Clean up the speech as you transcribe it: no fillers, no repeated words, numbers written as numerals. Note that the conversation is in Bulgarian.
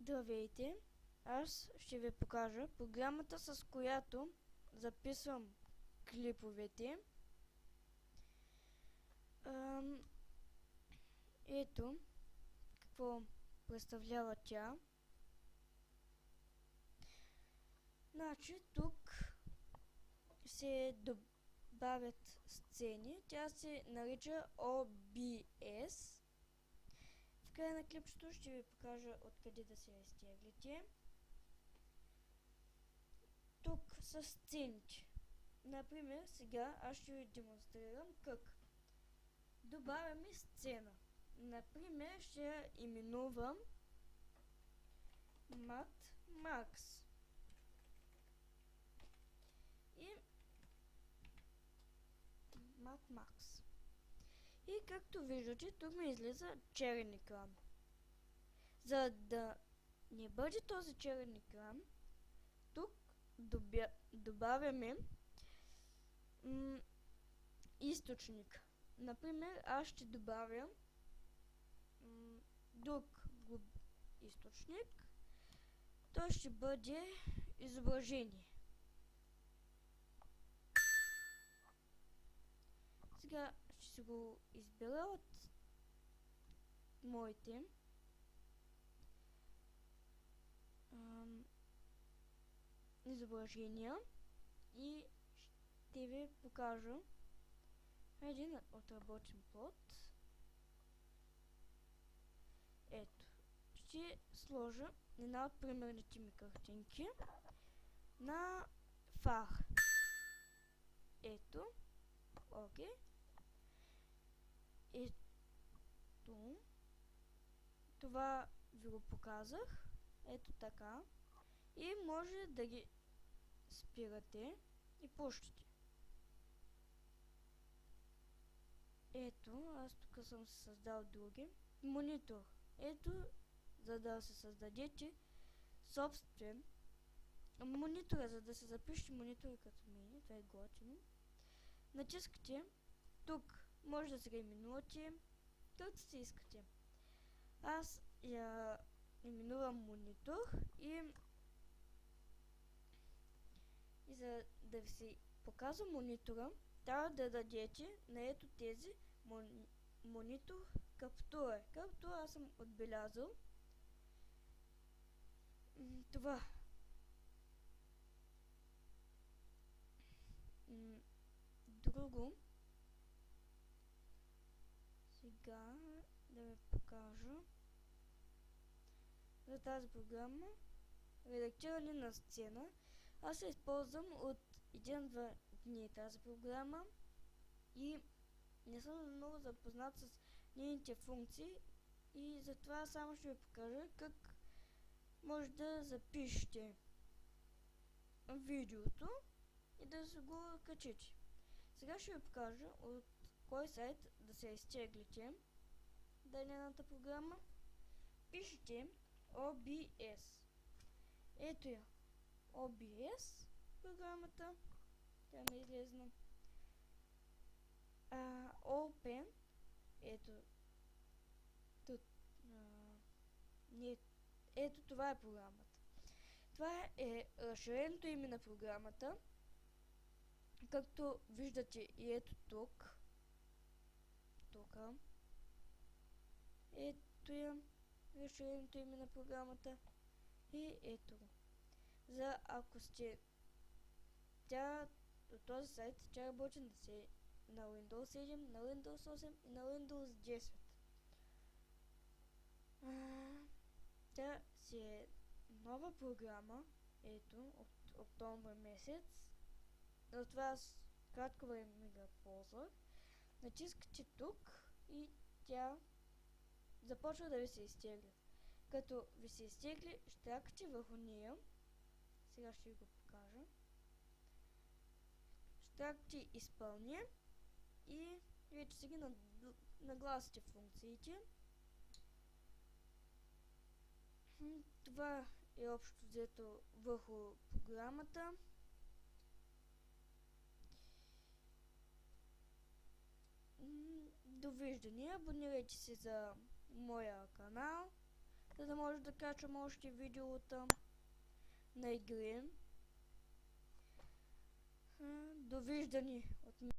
Здравейте! Аз ще ви покажа програмата, с която записвам клиповете. Ето какво представлява тя. Значи тук се добавят сцени. Тя се нарича OBS. В края на клипчето ще ви покажа откъде да се изтеглите. Тук са сцените. Например, сега аз ще ви демонстрирам как добавяме сцена. Например, ще я именувам Mad Max. И Mad Max. И както виждате, тук ми излиза черен екран. За да не бъде този черен екран, тук добавяме източник. Например, аз ще добавя друг източник. Той ще бъде изображение. Сега ще си го избера от моите изображения и ще ви покажа един отработен плод. Ето, ще сложа една от примерните ми картинки на фар. Ето, окей. Ето, това ви го показах. Ето така. И може да ги спирате и пущате. Ето, аз тук съм се създал други. Монитор. Ето, за да се създадете собствен монитор, за да се запишете монитор като мен. Това е готино. Натискате. Тук може да се именувате както си искате. Аз я именувам монитор и за да ви се показва монитора, трябва да дадете на ето тези монитор каптура. Каптура аз съм отбелязал. Това. Друго. Сега да ви покажа за тази програма. Редактиране на сцена. Аз се използвам от 1-2 дни тази програма и не съм много запознат с нейните функции и затова само ще ви покажа как може да запишете видеото и да се го качите. Сега ще ви покажа от кой сайт да се изтеглите дадената програма. Пишете OBS. Ето я. OBS програмата. Тя ми излезна. Open. Ето. Ето това е програмата. Това е разширеното име на програмата. Както виждате и ето тук. Ето я. Разширеното име на програмата. И ето го. За ако сте от този сайт, тя работи на Windows 7, на Windows 8 и на Windows 10. Тя си е нова програма, ето, от октомври месец. Затова аз кратко време го ползвах. Натискате тук и тя започва да ви се изтегля. Като ви се изтегли, щракате върху нея. Сега ще ви го покажа. Щракате изпълня и вече сега нагласите функциите. Това е общо взето върху програмата. Довиждане, абонирайте се за моя канал, за да може може да качвам още видеота на игри. Довиждани от